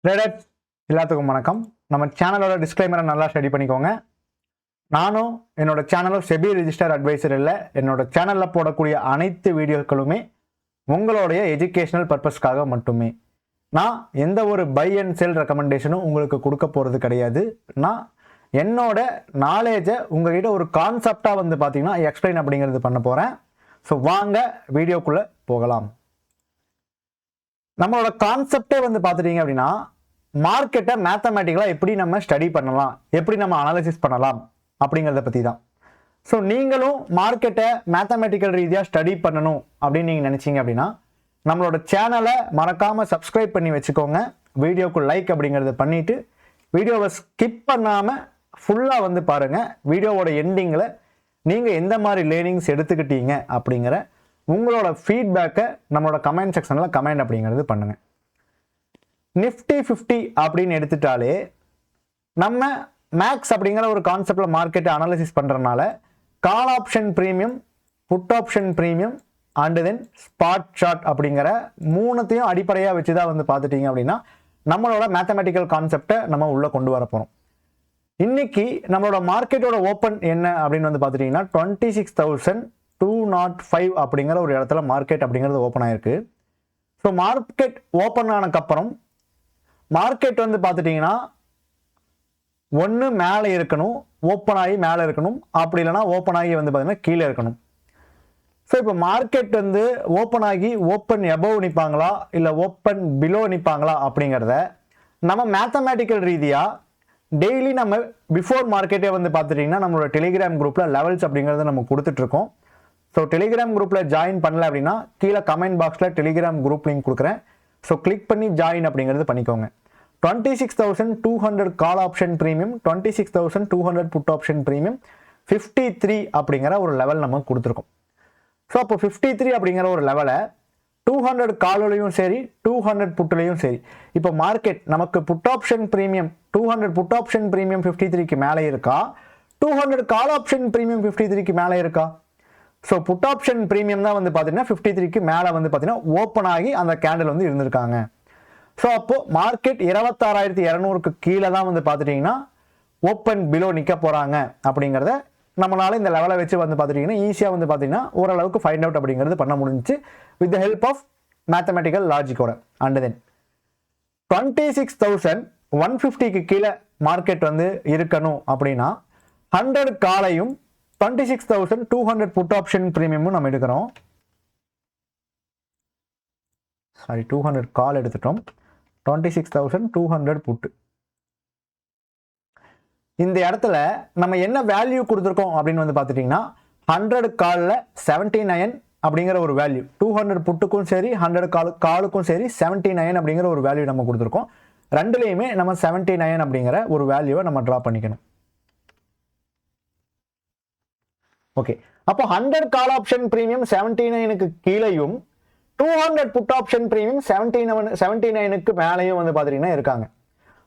Traders எல்லாத்துக்கும் வணக்கம். நம்ம சேனலோட டிஸ்க்ளைமரை நல்லா ஸ்டடி பண்ணிக்கோங்க. நானும் என்னோட சேனலும் செபி ரிஜிஸ்டர் அட்வைசர் இல்லை. என்னோட சேனலில் போடக்கூடிய அனைத்து வீடியோக்களுமே உங்களுடைய எஜுகேஷனல் பர்பஸ்க்காக மட்டுமே. நான் எந்த ஒரு பை அண்ட் செல் ரெக்கமெண்டேஷனும் உங்களுக்கு கொடுக்க போகிறது கிடையாது. நான் என்னோட நாலேஜை உங்ககிட்ட ஒரு கான்செப்டாக பார்த்தீங்கன்னா எக்ஸ்பிளைன் அப்படிங்கிறது பண்ண போகிறேன். ஸோ வாங்க வீடியோக்குள்ளே போகலாம். நம்மளோட கான்செப்டே பார்த்துட்டீங்க அப்படின்னா, மார்க்கெட்டை மேத்தமேட்டிக்கலாக எப்படி நம்ம ஸ்டடி பண்ணலாம், எப்படி நம்ம அனாலிசிஸ் பண்ணலாம் அப்படிங்கிறத பற்றி தான். ஸோ நீங்களும் மார்க்கெட்டை மேத்தமேட்டிக்கல் ரீதியாக ஸ்டடி பண்ணணும் அப்படின்னு நீங்கள் நினச்சிங்க அப்படின்னா, நம்மளோட சேனலை மறக்காமல் சப்ஸ்கிரைப் பண்ணி வச்சுக்கோங்க. வீடியோக்கு லைக் அப்படிங்கிறத பண்ணிவிட்டு வீடியோவை ஸ்கிப் பண்ணாமல் ஃபுல்லாக பாருங்கள். வீடியோவோட எண்டிங்கில் நீங்கள் எந்த மாதிரி லேர்னிங்ஸ் எடுத்துக்கிட்டீங்க அப்படிங்கிற உங்களோட ஃபீட்பேக்கை நம்மளோட கமெண்ட் செக்ஷனில் கமெண்ட் அப்படிங்கிறது பண்ணுங்கள். நிஃப்டி 50 அப்படின்னு எடுத்துட்டாலே நம்ம மேக்ஸ் அப்படிங்கிற ஒரு கான்செப்டில் மார்க்கெட்டை அனாலிசிஸ் பண்ணுறதுனால call option premium, put option premium and then spot chart அப்படிங்கிற மூணுத்தையும் அடிப்படையாக வச்சு தான் பார்த்துட்டீங்க அப்படின்னா நம்மளோட மேத்தமெட்டிக்கல் கான்செப்டை நம்ம உள்ளே கொண்டு வர போகிறோம். இன்னைக்கு நம்மளோட மார்க்கெட்டோட ஓப்பன் என்ன அப்படின்னு பார்த்துட்டிங்கன்னா 26,205 அப்படிங்கிற ஒரு இடத்துல மார்க்கெட் அப்படிங்கிறது ஓப்பன் ஆயிருக்கு. ஸோ மார்க்கெட் ஓப்பன் ஆனதுக்கப்புறம் மார்க்கெட் பார்த்துட்டிங்கன்னா ஒன்று மேலே இருக்கணும், ஓப்பன் ஆகி மேலே இருக்கணும், அப்படி இல்லைனா ஓப்பன் ஆகி பார்த்தீங்கன்னா கீழே இருக்கணும். ஸோ இப்போ மார்க்கெட் ஓப்பன் ஆகி ஓப்பன் எபவ் நிற்பாங்களா இல்லை ஓப்பன் பிலோ நிற்பாங்களா அப்படிங்கிறத நம்ம மேத்தமேட்டிக்கல் ரீதியாக டெய்லி நம்ம பிஃபோர் மார்க்கெட்டே பார்த்துட்டிங்கன்னா நம்மளோட டெலிகிராம் குரூப்பில் லெவல்ஸ் அப்படிங்கிறத நம்ம கொடுத்துட்ருக்கோம். ஸோ டெலிகிராம் குரூப்பில் ஜாயின் பண்ணல அப்படின்னா கீழே கமெண்ட் பாக்ஸில் டெலிகிராம் குரூப் லிங்க் கொடுக்குறேன். ஸோ கிளிக் பண்ணி ஜாயின் அப்படிங்கிறது பண்ணிக்கோங்க. 26,200 call option premium, 26,200 put option premium, 53 அப்படிங்கிற ஒரு லெவல் நம்ம கொடுத்துருக்கோம். ஸோ அப்போ 53 அப்படிங்கிற ஒரு லெவலை 200 காலையும் சரி 200 புட்டுலையும் சரி, இப்போ மார்க்கெட் நமக்கு put option premium 200 put option premium 53க்கு மேலே இருக்கா, 200 கால் ஆப்ஷன் ப்ரீமியம் 53க்கு மேலே இருக்கா? ஸோ புட் ஆப்ஷன் ப்ரீமியம் தான் பார்த்தீங்கன்னா 53க்கு மேலே பார்த்தீங்கன்னா ஓப்பன் ஆகி அந்த கேண்டில் இருந்திருக்காங்க. ஸோ அப்போது மார்க்கெட் 26,200க்கு கீழே தான் பார்த்துட்டிங்கன்னா ஓப்பன் பிலோ நிற்க போகிறாங்க அப்படிங்கிறத நம்மளால இந்த லெவலை வச்சு பார்த்துட்டிங்கன்னா ஈஸியாக பார்த்தீங்கன்னா ஓரளவுக்கு ஃபைண்ட் அவுட் அப்படிங்கிறது பண்ண முடிஞ்சிச்சு with the help of mathematical லாஜிக்கோட. அண்ட் தென் 26,150க்கு கீழே மார்க்கெட் இருக்கணும் அப்படின்னா 100 காலையும் 26,200 புட் ஆப்ஷன் ப்ரீமியமும் நம்ம எடுக்கிறோம். 200 கால் எடுத்துட்டோம், 26,200 புட்டு. இந்த இடத்துல நம்ம என்ன வேல்யூ கொடுத்துருக்கோம் அப்படின்னு பார்த்துட்டிங்கன்னா 100 காலில் 79 அப்படிங்கிற ஒரு வேல்யூ, 200 புட்டுக்கும் சரி 100 காலுக்கும் சரி 79 அப்படிங்கிற ஒரு வேல்யூ நம்ம கொடுத்துருக்கோம். ரெண்டுலேயுமே நம்ம 79 அப்படிங்கிற ஒரு வேல்யூவை நம்ம ட்ரா பண்ணிக்கணும். ஓகே, அப்போ 100 கால் ஆப்ஷன் ப்ரீமியம் 79க்கு கீழேயும் 200 புட் ஆப்ஷன் ப்ரீமியம் 79க்கு மேலேயும் பார்த்துட்டிங்கன்னா இருக்காங்க.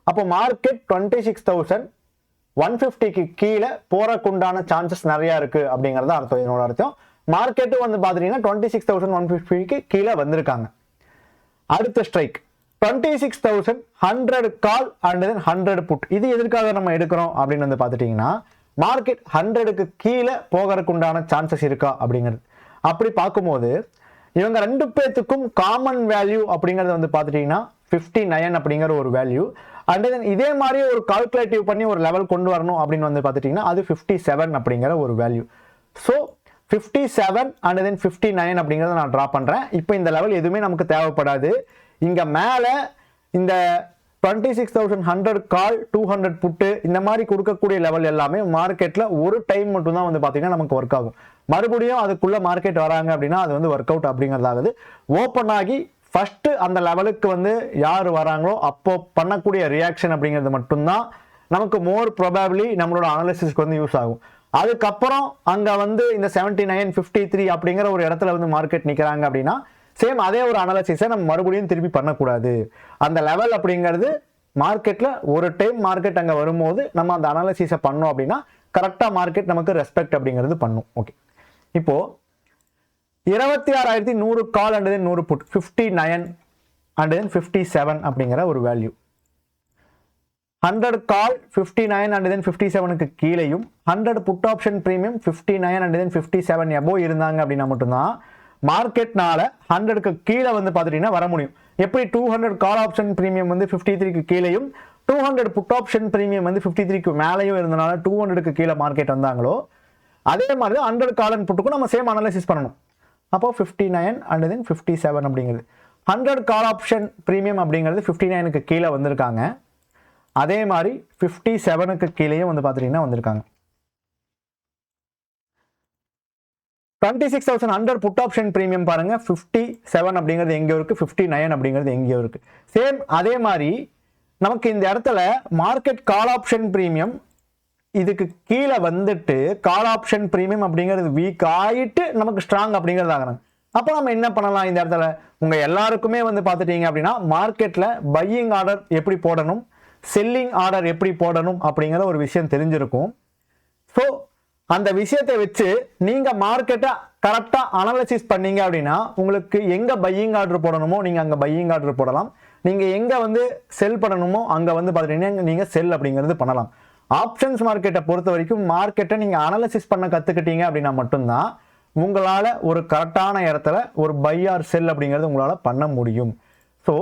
அப்போ மார்க்கெட் 26,150க்கு கீழே போறக்குண்டான சான்சஸ் நிறையா இருக்குது அப்படிங்கிறது அர்த்தம். என்னோட அர்த்தம் மார்க்கெட்டு பார்த்துட்டிங்கன்னா 26,150க்கு கீழே வந்திருக்காங்க. அடுத்த strike 26,100 call and then 100 put. இது எதற்காக நம்ம எடுக்கிறோம் அப்படின்னு பார்த்துட்டிங்கன்னா மார்க்கெட் 100க்கு கீழே போகிறதுக்கு உண்டான சான்சஸ் இருக்கா அப்படிங்கிறது. அப்படி பார்க்கும்போது இவங்க ரெண்டு பேர்த்துக்கும் காமன் வேல்யூ அப்படிங்கிறது பார்த்துட்டிங்கன்னா 59 அப்படிங்கிற ஒரு வேல்யூ. அண்ட் தென் இதே மாதிரி ஒரு கால்குலேட்டிவ் பண்ணி ஒரு லெவல் கொண்டு வரணும் அப்படின்னு பார்த்துட்டிங்கன்னா அது 57 அப்படிங்கிற ஒரு வேல்யூ. ஸோ 57 அண்ட் தென் 59 அப்படிங்கிறத நான் ட்ரா பண்ணுறேன். இப்போ இந்த லெவல் எதுவுமே நமக்கு தேவைப்படாது. இங்கே மேலே இந்த 26,100 கால் 200 புட்டு இந்த மாதிரி கொடுக்கக்கூடிய லெவல் எல்லாமே மார்க்கெட்டில் ஒரு டைம் மட்டும் தான் பார்த்தீங்கன்னா நமக்கு ஒர்க் ஆகும். மறுபடியும் அதுக்குள்ளே மார்க்கெட் வராங்க அப்படின்னா அது ஒர்க் அவுட் அப்படிங்கிறதாகுது. ஓப்பன் ஆகி ஃபஸ்ட்டு அந்த லெவலுக்கு யார் வராங்களோ அப்போ பண்ணக்கூடிய ரியாக்ஷன் அப்படிங்கிறது மட்டும்தான் நமக்கு மோர் ப்ரொபாபிளி நம்மளோட அனாலிசிஸ்க்கு யூஸ் ஆகும். அதுக்கப்புறம் அங்கே இந்த 79, 53 அப்படிங்கிற ஒரு இடத்துல மார்க்கெட் நிற்கிறாங்க அப்படின்னா சேம் அதே ஒரு அனாலிசிஸை நம்ம மறுபடியும் திருப்பி பண்ணக்கூடாது. அந்த லெவல் அப்படிங்கிறது மார்க்கெட்டில் ஒரு டைம் மார்க்கெட் அங்கே வரும்போது நம்ம அந்த அனாலிசிஸை பண்ணோம் அப்படின்னா கரெக்டாக மார்க்கெட் நமக்கு ரெஸ்பெக்ட் அப்படிங்கிறது பண்ணும். ஓகே, இப்போது 26,100 call and then 100 put 59 and then 57 அப்படிங்கிற ஒரு வேல்யூ. 100 கால் 59 and then 57க்கு கீழேயும் 100 put option premium 59 and then 57 எபோ இருந்தாங்க அப்படின்னா மட்டும்தான் மார்க்கெட்னால 100க்கு கீழே வந்து பார்த்துட்டீங்கன்னா வர முடியும். எப்படி 200 கால் ஆப்ஷன் பிரீமியம் வந்து 53க்கு கீழேயும் 200 புட் ஆப்ஷன் பிரீமியம் வந்து 53க்கு மேலேயும் இருந்தனால 200க்கு கீழே மார்க்கெட் வந்தாங்களோ அதே மாதிரி 100 கால் அண்ட் புட்டுக்கும் நம்ம சேம் அனாலிசிஸ் பண்ணணும். அப்போ 59 and then 57 அப்படிங்கிறது 100 கால் ஆப்ஷன் பிரீமியம் அப்படிங்கிறது 59க்கு கீழே வந்திருக்காங்க. அதே மாதிரி 57க்கு கீழேயும் வந்து பார்த்துட்டீங்கன்னா வந்திருக்காங்க. 26,100 புட் ஆப்ஷன் பிரீமியம் பாருங்க 57 அப்படிங்கிறது எங்கேயோ இருக்கு, 59 அப்படிங்கிறது எங்கேயோ இருக்கு. சேம் அதே மாதிரி நமக்கு இந்த இடத்துல மார்க்கெட் கால் ஆப்ஷன் பிரீமியம் இதுக்கு கீழே வந்துட்டு கால் ஆப்ஷன் பிரீமியம் அப்படிங்கிறது வீக் ஆயிட்டு நமக்கு ஸ்ட்ராங் அப்படிங்கிறது ஆகிறாங்க. அப்போ நம்ம என்ன பண்ணலாம் இந்த இடத்துல? உங்க எல்லாருக்குமே வந்து பார்த்துட்டீங்க அப்படின்னா மார்க்கெட்ல பையிங் ஆர்டர் எப்படி போடணும், செல்லிங் ஆர்டர் எப்படி போடணும் அப்படிங்கிற ஒரு விஷயம் தெரிஞ்சிருக்கும். ஸோ அந்த விஷயத்தை வச்சு நீங்க மார்க்கெட்டை கரெக்டா அனாலிசிஸ் பண்ணீங்க அப்படின்னா உங்களுக்கு எங்க பையிங் ஆர்டர் போடணுமோ நீங்க அங்க பையிங் ஆர்டர் போடலாம். நீங்க எங்க வந்து செல் பண்ணணுமோ அங்க வந்து பார்த்துட்டீங்கன்னா நீங்க செல் அப்படிங்கிறது பண்ணலாம். ஆப்ஷன்ஸ் மார்க்கெட்டை பொறுத்த வரைக்கும் மார்க்கெட்டை நீங்க அனாலிசிஸ் பண்ண கத்துக்கிட்டீங்க அப்படின்னா மட்டும்தான் உங்களால ஒரு கரெக்டான இடத்துல ஒரு பை ஆர் செல் அப்படிங்கிறது உங்களால பண்ண முடியும். ஸோ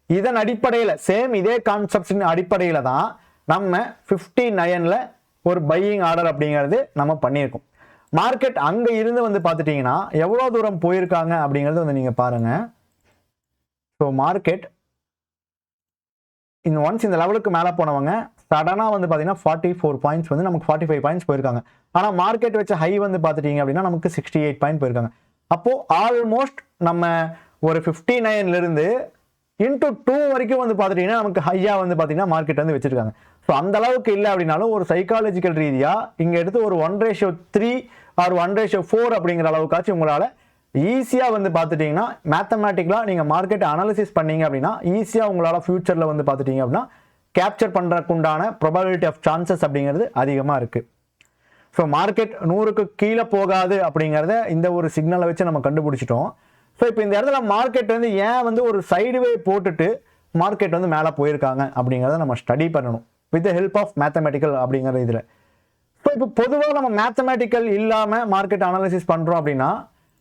இதன் அடிப்படையில் சேம் இதே கான்செப்டின் அடிப்படையில் தான் நம்ம 59ல ஒரு பையிங் ஆர்டர் அப்படிங்கிறது நம்ம பண்ணியிருக்கோம். மார்க்கெட் அங்க இருந்து வந்து பார்த்துட்டீங்கன்னா எவ்வளவு தூரம் போயிருக்காங்க அப்படிங்கிறது வந்து நீங்க பாருங்க. ஸோ மார்க்கெட் ஒன்ஸ் இந்த லெவலுக்கு மேலே போனவங்க சடனாக வந்து பார்த்தீங்கன்னா 44 பாயிண்ட்ஸ் வந்து நமக்கு 45 பாயிண்ட்ஸ் போயிருக்காங்க. ஆனால் மார்க்கெட் வச்ச ஹை வந்து பார்த்துட்டீங்க அப்படின்னா நமக்கு 68 பாயிண்ட் போயிருக்காங்க. அப்போ ஆல்மோஸ்ட் நம்ம ஒரு 59ல இருந்து இன்டூ 2 வரைக்கும் வந்து பார்த்துட்டீங்கன்னா நமக்கு ஹையா வந்து பார்த்தீங்கன்னா மார்க்கெட் வந்து வச்சிருக்காங்க. ஸோ அந்த அளவுக்கு இல்லை அப்படின்னாலும் ஒரு சைக்காலஜிக்கல் ரீதியாக இங்கே எடுத்து ஒரு 1:3 ஆர் 1:4 அப்படிங்கிற அளவுக்காச்சும் உங்களால் ஈஸியாக வந்து பார்த்துட்டீங்கன்னா மேத்தமேட்டிக்கலாக நீங்கள் மார்க்கெட்டை அனாலிசிஸ் பண்ணீங்க அப்படின்னா ஈஸியாக உங்களால் ஃபியூச்சரில் வந்து பார்த்துட்டீங்க அப்படின்னா கேப்சர் பண்ணுறதுக்குண்டான ப்ராபபிலிட்டி ஆஃப் சான்சஸ் அப்படிங்கிறது அதிகமாக இருக்குது. ஸோ மார்க்கெட் 100க்கு கீழே போகாது அப்படிங்கிறத இந்த ஒரு சிக்னலை வச்சு நம்ம கண்டுபிடிச்சிட்டோம். ஸோ இப்போ இந்த இடத்துல மார்க்கெட் வந்து ஏன் வந்து ஒரு சைடுவே போட்டுட்டு மார்க்கெட் வந்து மேலே போயிருக்காங்க அப்படிங்கிறத நம்ம ஸ்டடி பண்ணணும் with the help of mathematical அப்படிங்கிற இதில். ஸோ இப்போ பொதுவாக நம்ம மேத்தமெட்டிக்கல் இல்லாமல் மார்க்கெட் அனாலிசிஸ் பண்ணுறோம் அப்படின்னா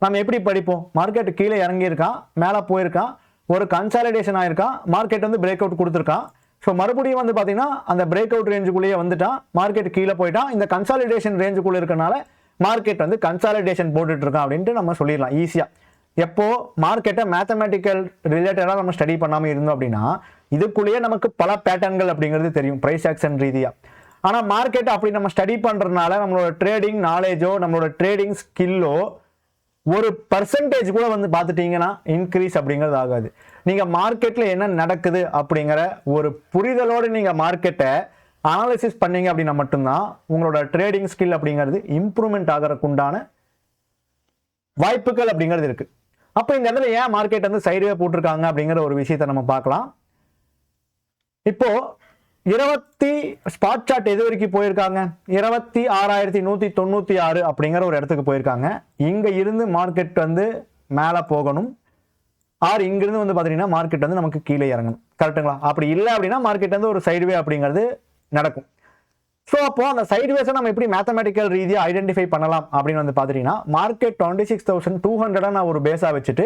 நம்ம எப்படி படிப்போம்? மார்க்கெட் கீழே இறங்கியிருக்கான், மேலே போயிருக்கான், ஒரு கன்சாலிடேஷன் ஆயிருக்கான், மார்க்கெட் வந்து பிரேக் அவுட் கொடுத்துருக்கான். ஸோ மறுபடியும் வந்து பார்த்தீங்கன்னா அந்த பிரேக் அவுட் ரேஞ்சுக்குள்ளேயே வந்துட்டான், மார்க்கெட் கீழே போயிட்டான், இந்த கன்சாலிடேஷன் ரேஞ்சுக்குள்ளே இருக்கனால மார்க்கெட் வந்து கன்சாலிடேஷன் போட்டுட்டு இருக்கான் அப்படின்ட்டு நம்ம சொல்லிடலாம் ஈஸியாக. எப்போ மார்க்கெட்டை மேத்தமெட்டிக்கல் ரிலேட்டடாக நம்ம ஸ்டடி பண்ணாமல் இருந்தோம் அப்படின்னா இதுக்குள்ளேயே நமக்கு பல பேட்டர்ன்கள் அப்படிங்கிறது தெரியும் பிரைஸ் ஆக்ஷன் ரீதியாக. ஆனால் மார்க்கெட்டை அப்படி நம்ம ஸ்டடி பண்ணுறதுனால நம்மளோட ட்ரேடிங் நாலேஜோ நம்மளோட ட்ரேடிங் ஸ்கில்லோ ஒரு பர்சன்டேஜ் கூட வந்து பார்த்துட்டீங்கன்னா இன்க்ரீஸ் அப்படிங்கிறது ஆகாது. நீங்கள் மார்க்கெட்டில் என்ன நடக்குது அப்படிங்கிற ஒரு புரிதலோடு நீங்கள் மார்க்கெட்டை அனாலிசிஸ் பண்ணீங்க அப்படின்னா மட்டும்தான் உங்களோட ட்ரேடிங் ஸ்கில் அப்படிங்கிறது இம்ப்ரூவ்மெண்ட் ஆகிறதுக்குண்டான வாய்ப்புகள் அப்படிங்கிறது இருக்கு. அப்போ இந்த இடத்துல ஏன் மார்க்கெட் வந்து சைடுவே போட்டிருக்காங்க அப்படிங்கிற ஒரு விஷயத்தை நம்ம பார்க்கலாம். இப்போ 20 ஸ்பாட் சார்ட் எது வரைக்கும் போயிருக்காங்க? 26,196 அப்படிங்கிற ஒரு இடத்துக்கு போயிருக்காங்க. இங்க இருந்து மார்க்கெட் வந்து மேலே போகணும், ஆர் இங்கிருந்து வந்து பார்த்தீங்கன்னா மார்க்கெட் வந்து நமக்கு கீழே இறங்கணும். கரெக்டுங்களா? அப்படி இல்லை அப்படின்னா மார்க்கெட் வந்து ஒரு சைடுவே அப்படிங்கிறது நடக்கும். ஸோ அப்போ அந்த சைடுவேஸை நம்ம எப்படி மேத்தமெட்டிக்கல் ரீதியாக ஐடென்டிஃபை பண்ணலாம் அப்படின்னு வந்து பார்த்துட்டீங்கன்னா மார்க்கெட் 26,200 நான் ஒரு பேஸாக வச்சுட்டு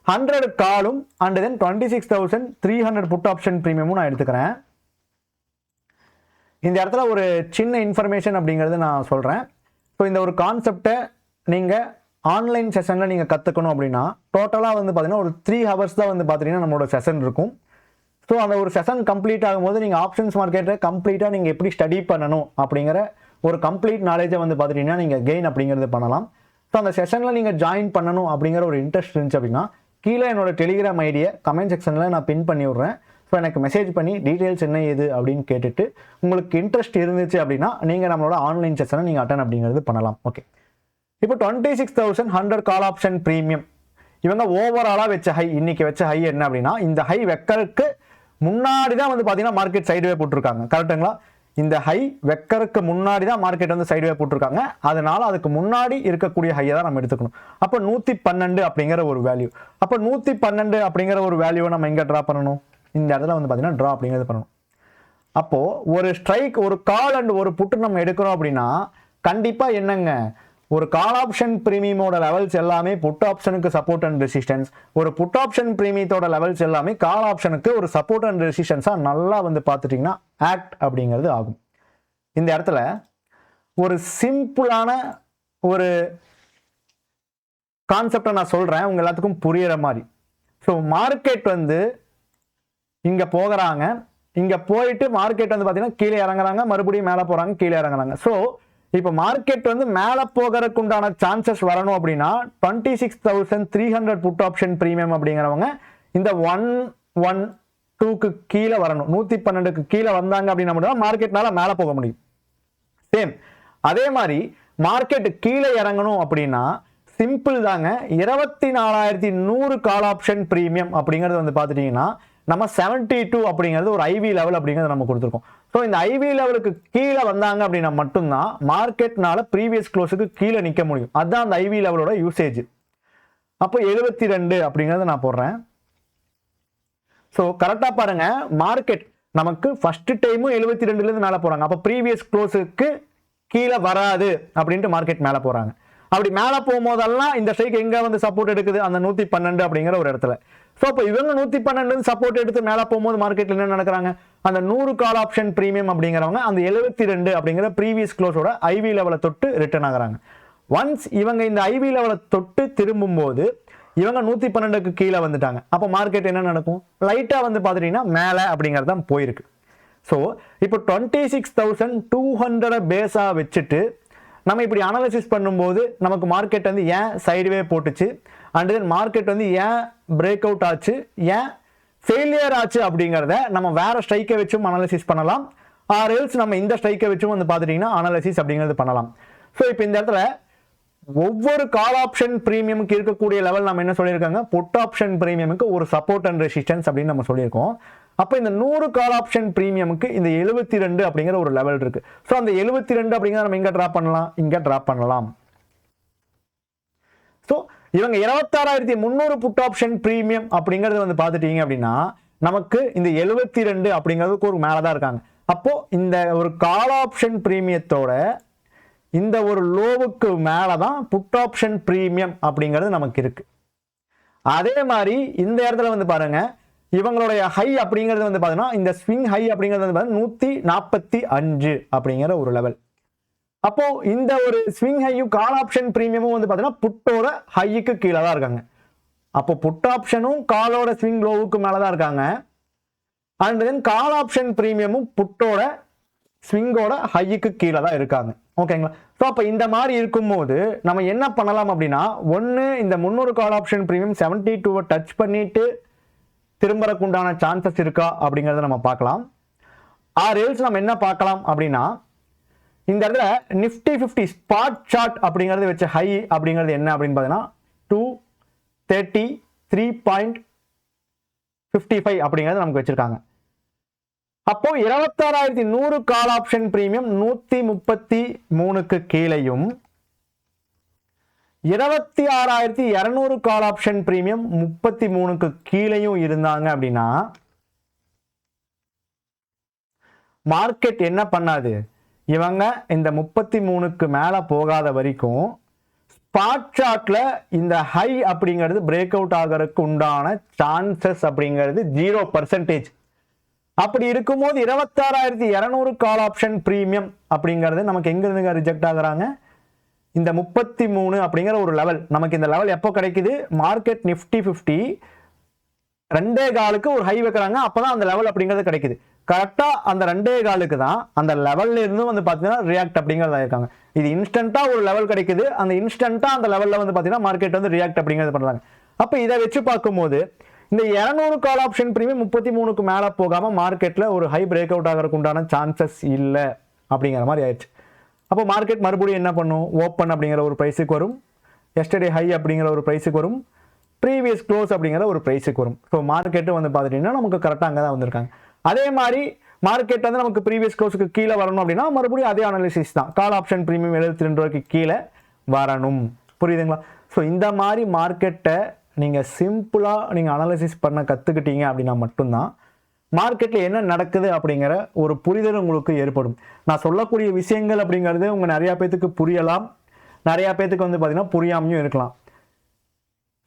100 காலும் அண்ட் தென் 26,300 புட் ஆப்ஷன் ப்ரீமியமும் நான் எடுத்துக்கிறேன். இந்த இடத்துல ஒரு சின்ன இன்ஃபர்மேஷன் அப்படிங்கிறது நான் சொல்கிறேன். ஸோ இந்த ஒரு கான்செப்டை நீங்கள் ஆன்லைன் செஷனில் நீங்கள் கற்றுக்கணும் அப்படின்னா டோட்டலாக வந்து பார்த்தீங்கன்னா ஒரு 3 hours தான் வந்து பார்த்தீங்கன்னா நம்மளோட செஷன் இருக்கும். ஸோ அந்த ஒரு செஷன் கம்ப்ளீட் ஆகும்போது நீங்கள் ஆப்ஷன்ஸ் மார்க்கெட்டை கம்ப்ளீட்டாக நீங்கள் எப்படி ஸ்டடி பண்ணணும் அப்படிங்கிற ஒரு கம்ப்ளீட் நாலேஜை வந்து பார்த்துட்டிங்கன்னா நீங்கள் கெயின் அப்படிங்கிறது பண்ணலாம். ஸோ அந்த செஷனில் நீங்கள் ஜாயின் பண்ணணும் அப்படிங்கிற ஒரு இன்ட்ரெஸ்ட் இருந்துச்சு அப்படின்னா கீழே என்னோட டெலிகிராம் ஐடியை கமெண்ட் செக்ஷனில் நான் பின் பண்ணி விட்றேன். ஸோ எனக்கு மெசேஜ் பண்ணி டீட்டெயில்ஸ் என்ன ஏது அப்படின்னு கேட்டுட்டு உங்களுக்கு இன்ட்ரெஸ்ட் இருந்துச்சு அப்படின்னா நீங்கள் நம்மளோட ஆன்லைன் செஷனை நீங்கள் அட்டன் அப்படிங்கிறது பண்ணலாம். ஓகே, இப்போ 26,100 கால் ஆப்ஷன் ப்ரீமியம் இவங்க ஓவராலாக வச்ச ஹை, இன்னைக்கு வச்ச ஹை என்ன அப்படின்னா இந்த ஹை வெக்கருக்கு முன்னாடி தான் வந்து பார்த்தீங்கன்னா மார்க்கெட் சைடுவே போட்டிருக்காங்க. கரெக்டுங்களா? இந்த ஹை வெக்கருக்கு முன்னாடி தான் மார்க்கெட் வந்து சைடுவே போட்டிருக்காங்க. அதனால அதுக்கு முன்னாடி இருக்கக்கூடிய ஹையை தான் நம்ம எடுத்துக்கணும். அப்போ 112 அப்படிங்கிற ஒரு வேல்யூ. அப்போ 112 அப்படிங்கிற ஒரு வேல்யூவை நம்ம எங்கே ட்ரா பண்ணணும்? இந்த இடத்துல வந்து பார்த்தீங்கன்னா ட்ரா அப்படிங்கிறது பண்ணணும். அப்போது ஒரு ஸ்ட்ரைக், ஒரு கால் அண்ட் ஒரு புட்டு நம்ம எடுக்கிறோம் அப்படின்னா கண்டிப்பாக என்னங்க, ஒரு கால் ஆப்ஷன் பிரீமியமோட லெவல்ஸ் எல்லாமே புட் ஆப்ஷனுக்கு சப்போர்ட் அண்ட் ரெசிஸ்டன்ஸ், ஒரு புட் ஆப்ஷன் பிரீமியத்தோட லெவல்ஸ் எல்லாமே கால் ஆப்ஷனுக்கு ஒரு சப்போர்ட் அண்ட் ரெசிஸ்டன்ஸாக நல்லா வந்து பார்த்துட்டிங்கன்னா ஆக்ட் அப்படிங்கிறது ஆகும். இந்த இடத்துல ஒரு சிம்பிளான ஒரு கான்செப்டை நான் சொல்கிறேன் உங்கள் எல்லாத்துக்கும் புரியிற மாதிரி. ஸோ மார்க்கெட் வந்து இங்கே போகிறாங்க, இங்கே போயிட்டு மார்க்கெட் வந்து பார்த்தீங்கன்னா கீழே இறங்குறாங்க, மறுபடியும் மேலே போகிறாங்க, கீழே இறங்குறாங்க. ஸோ இப்போ மார்க்கெட் வந்து மேலே போகிறதுக்கு உண்டான சான்சஸ் வரணும் அப்படின்னா 26,300 புட் ஆப்ஷன் ப்ரீமியம் அப்படிங்கிறவங்க இந்த 112க்கு கீழே வரணும், 112க்கு கீழே வந்தாங்க அப்படின்னா மட்டும் மார்க்கெட்னால மேலே போக முடியும். சேம் அதே மாதிரி மார்க்கெட் கீழே இறங்கணும் அப்படின்னா சிம்பிள் தாங்க, 24,100 கால் ஆப்ஷன் ப்ரீமியம் அப்படிங்கிறது வந்து பார்த்துட்டீங்கன்னா நம்ம 72 அப்படிங்கிறது ஒரு ஐவி லெவல் அப்படிங்கிறது நம்ம கொடுத்துருக்கோம். ஸோ இந்த ஐவி லெவலுக்கு கீழே வந்தாங்க அப்படின்னா மட்டும்தான் மார்க்கெட்னால ப்ரீவியஸ் க்ளோஸுக்கு கீழே நிற்க முடியும். அதுதான் அந்த ஐவி லெவலோட யூசேஜ். அப்போ 72 அப்படிங்கிறத நான் போடுறேன். ஸோ கரெக்டாக பாருங்க, மார்க்கெட் நமக்கு ஃபர்ஸ்ட் டைமும் 72லேருந்து மேலே போகிறாங்க. அப்போ ப்ரீவியஸ் க்ளோஸுக்கு கீழே வராது அப்படின்ட்டு மார்க்கெட் மேலே போகிறாங்க. அப்படி மேலே போகும்போதெல்லாம் இந்த ஸ்ட்ரைக் எங்கே வந்து சப்போர்ட் எடுக்குது, அந்த 112 அப்படிங்கிற ஒரு இடத்துல. ஸோ இப்போ இவங்க 112 சப்போர்ட் எடுத்து மேலே போகும்போது மார்க்கெட்டில் என்ன நடக்கிறாங்க, அந்த 100 கால் ஆப்ஷன் ப்ரீமியம் அப்படிங்கிறவங்க அந்த 72 அப்படிங்கிற ப்ரீவியஸ் க்ளோஸோட ஐவி லெவலை தொட்டு ரிட்டர்ன் ஆகுறாங்க. ஒன்ஸ் இவங்க இந்த ஐவி லெவலை தொட்டு திரும்பும்போது இவங்க 112க்கு கீழே வந்துட்டாங்க. அப்போ மார்க்கெட் என்ன நடக்கும், லைட்டாக வந்து பார்த்துட்டீங்கன்னா மேலே அப்படிங்கிறது தான் போயிருக்கு. ஸோ இப்போ 26,200 பேஸாக வச்சுட்டு நம்ம இப்படி அனாலிசிஸ் பண்ணும்போது நமக்கு மார்க்கெட் வந்து ஏன் சைடுவே போட்டுச்சு, அண்ட் தென் மார்க்கெட் வந்து ஏன் பிரேக் அவுட் ஆச்சு, ஏன் ஃபெயிலியர் ஆச்சு அப்படிங்கிறத நம்ம வேற ஸ்ட்ரைக்கை வச்சும் அனாலிசிஸ் பண்ணலாம், ஆர் எல்ஸ் நம்ம இந்த ஸ்ட்ரைக்கை வச்சும் வந்து பார்த்துட்டிங்கன்னா அனாலிசிஸ் அப்படிங்கிறது பண்ணலாம். ஸோ இப்போ இந்த இடத்துல ஒவ்வொரு கால் ஆப்ஷன் பிரீமியமுக்கு இருக்கக்கூடிய லெவல் நம்ம என்ன சொல்லியிருக்காங்க, புட் ஆப்ஷன் பிரீமியமுக்கு ஒரு சப்போர்ட் அண்ட் ரெசிஸ்டன்ஸ் அப்படின்னு நம்ம சொல்லியிருக்கோம். அப்போ இந்த 100 கால் ஆப்ஷன் பிரீமியமுக்கு இந்த 72 அப்படிங்கிற ஒரு லெவல் இருக்கு. ஸோ அந்த 72 அப்படிங்கிறத நம்ம இங்கே ட்ராப் பண்ணலாம், இங்கே ட்ராப் பண்ணலாம். ஸோ இவங்க 26,300 புட் ஆப்ஷன் பிரீமியம் அப்படிங்கிறது வந்து பார்த்துட்டீங்க அப்படின்னா நமக்கு இந்த 72 அப்படிங்கிறதுக்கு ஒரு மேலே தான் இருக்காங்க. அப்போ இந்த ஒரு கால் ஆப்ஷன் பிரீமியத்தோட இந்த ஒரு லோவுக்கு மேலே தான் புட் ஆப்ஷன் பிரீமியம் அப்படிங்கிறது நமக்கு இருக்கு. அதே மாதிரி இந்த இடத்துல வந்து பாருங்க, இவங்களுடைய ஹை அப்படிங்கிறது வந்து பார்த்தீங்கன்னா இந்த ஸ்விங் ஹை அப்படிங்கிறது வந்து 145 அப்படிங்கிற ஒரு லெவல். அப்போ இந்த ஒரு ஸ்விங் ஹையும் கால் ஆப்ஷன் பிரீமியமும் வந்து பார்த்தீங்கன்னா புட்டோட ஹைக்கு கீழே தான் இருக்காங்க. அப்போ புட் ஆப்ஷனும் காலோட ஸ்விங் லோவுக்கு மேலே தான் இருக்காங்க. அண்ட் தென் கால் ஆப்ஷன் பிரீமியமும் புட்டோட ஸ்விங்கோட ஹைக்கு கீழே தான் இருக்காங்க. ஓகேங்களா? ஸோ அப்போ இந்த மாதிரி இருக்கும்போது நம்ம என்ன பண்ணலாம் அப்படின்னா, ஒன்று இந்த 300 கால் ஆப்ஷன் பிரீமியம் 72 டச் பண்ணிட்டு திரும்பறக்குண்டான சான்சஸ் இருக்கா அப்படிங்கிறத நம்ம பார்க்கலாம். ஆர் எல்ஸ் நம்ம என்ன பார்க்கலாம் அப்படின்னா, இந்த இடத்துல நிஃப்டி 50 ஸ்பாட் சார்ட் அப்படிங்கிறது வச்ச ஹை அப்படிங்கிறது என்ன அப்படின்னு பார்த்தீங்கன்னா 233.55 அப்படிங்கிறது நமக்கு வச்சிருக்காங்க. அப்போ 26,100 கால் ஆப்ஷன் பிரீமியம் 133க்கு கீழையும் 26,200 கால் ஆப்ஷன் பிரீமியம் 33க்கு கீழையும் இருந்தாங்க அப்படின்னா மார்க்கெட் என்ன பண்ணாது, இவங்க இந்த 33க்கு மேலே போகாத வரைக்கும் ஸ்பாட் சார்ட்ல இந்த ஹை அப்படிங்கிறது பிரேக் அவுட் ஆகிறதுக்கு உண்டான சான்சஸ் அப்படிங்கிறது 0%. அப்படி இருக்கும்போது 26,200 கால் ஆப்ஷன் பிரீமியம் அப்படிங்கிறது நமக்கு எங்கிருந்து ரிஜெக்ட் ஆகுறாங்க, இந்த 33 அப்படிங்கிற ஒரு லெவல். நமக்கு இந்த லெவல் எப்போ கிடைக்குது, மார்க்கெட் நிஃப்டி 50 2.25க்கு ஒரு ஹை வைக்கிறாங்க, அப்பதான் அந்த லெவல் அப்படிங்கிறது கிடைக்குது. கரெக்டா அந்த 2.25க்கு தான் அந்த லெவல்ல இருந்து வந்து பார்த்தீங்கன்னா ரியாக்ட் அப்படிங்கிறதா இருக்காங்க. இது இன்ஸ்டன்டா ஒரு லெவல் கிடைக்குது, அந்த இன்ஸ்டன்டா அந்த லெவல்ல வந்து பார்த்தீங்கன்னா மார்க்கெட் வந்து ரியாக்ட் அப்படிங்கிறது பண்றாங்க. அப்போ இதை வச்சு பார்க்கும்போது இந்த 200 கால் ஆப்ஷன் பிரீமியம் 33க்கு மேலே போகாமல் மார்க்கெட்டில் ஒரு ஹை பிரேக் அவுட் ஆகிறதுக்கு உண்டான சான்சஸ் இல்லை அப்படிங்கிற மாதிரி ஆயிடுச்சு. அப்போ மார்க்கெட் மறுபடியும் என்ன பண்ணும், ஓப்பன் அப்படிங்கிற ஒரு ப்ரைஸுக்கு வரும், எஸ்டர்டே ஹை அப்படிங்கிற ஒரு ப்ரைஸுக்கு வரும், ப்ரீவியஸ் க்ளோஸ் அப்படிங்கிற ஒரு ப்ரைஸுக்கு வரும். ஸோ மார்க்கெட்டு வந்து பார்த்துட்டிங்கன்னா நமக்கு கரெக்டாக அங்கே தான் வந்திருக்காங்க. அதே மாதிரி மார்க்கெட் வந்து நமக்கு ப்ரீவியஸ் க்ளோஸுக்கு கீழே வரணும் அப்படின்னா மறுபடியும் அதே அனாலிசிஸ் தான், கால் ஆப்ஷன் பிரீமியம் 72 ரூபாய்க்கு கீழே வரணும். புரியுதுங்களா? ஸோ இந்த மாதிரி மார்க்கெட்டை நீங்கள் சிம்பிளாக நீங்கள் அனாலிசிஸ் பண்ண கற்றுக்கிட்டீங்க அப்படின்னா மட்டும்தான் மார்க்கெட்டில் என்ன நடக்குது அப்படிங்கிற ஒரு புரிதல் உங்களுக்கு ஏற்படும். நான் சொல்லக்கூடிய விஷயங்கள் அப்படிங்கிறது உங்கள் நிறையா பேத்துக்கு புரியலாம், நிறையா பேத்துக்கு வந்து பார்த்திங்கன்னா புரியாமையும் இருக்கலாம்.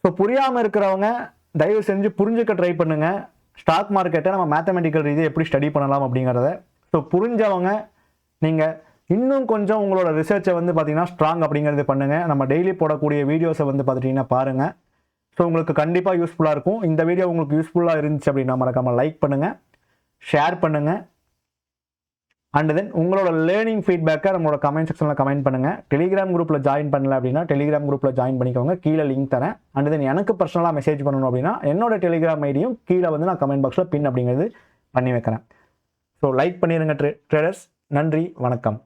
ஸோ புரியாமல் இருக்கிறவங்க தயவு செஞ்சு புரிஞ்சுக்க ட்ரை பண்ணுங்கள். ஸ்டாக் மார்க்கெட்டை நம்ம மேத்தமெட்டிக்கல் ரீதியாக எப்படி ஸ்டடி பண்ணலாம் அப்படிங்கிறத. ஸோ புரிஞ்சவங்க நீங்கள் இன்னும் கொஞ்சம் உங்களோட ரிசர்ச்சை வந்து பார்த்திங்கன்னா ஸ்ட்ராங் அப்படிங்கிறது பண்ணுங்கள். நம்ம டெய்லி போடக்கூடிய வீடியோஸை வந்து பார்த்துட்டிங்கன்னா பாருங்கள். ஸோ உங்களுக்கு கண்டிப்பாக யூஸ்ஃபுல்லாக இருக்கும். இந்த வீடியோ உங்களுக்கு யூஸ்ஃபுல்லாக இருந்துச்சு அப்படின்னா மறக்காமல் லைக் பண்ணுங்கள், ஷேர் பண்ணுங்கள். அண்ட் தென் உங்களோட லேர்னிங் ஃபீட்பேக்கை நம்மளோட கமெண்ட் செக்ஷனில் கமெண்ட் பண்ணுங்கள். டெலிகிராம் குரூப்பில் ஜாயின் பண்ணல அப்படின்னா டெலிகிராம் குரூப்பில் ஜாயின் பண்ணிக்கோங்க, கீழே லிங்க் தரேன். அண்ட் தென் எனக்கு பர்சனலாக மெசேஜ் பண்ணணும் அப்படின்னா என்னோட டெலிகிராம் ஐடியும் கீழே வந்து நான் கமெண்ட் பாக்ஸில் பின் அப்படிங்கிறது பண்ணி வைக்கிறேன். ஸோ லைக் பண்ணிடுங்க ட்ரேடர்ஸ். நன்றி, வணக்கம்.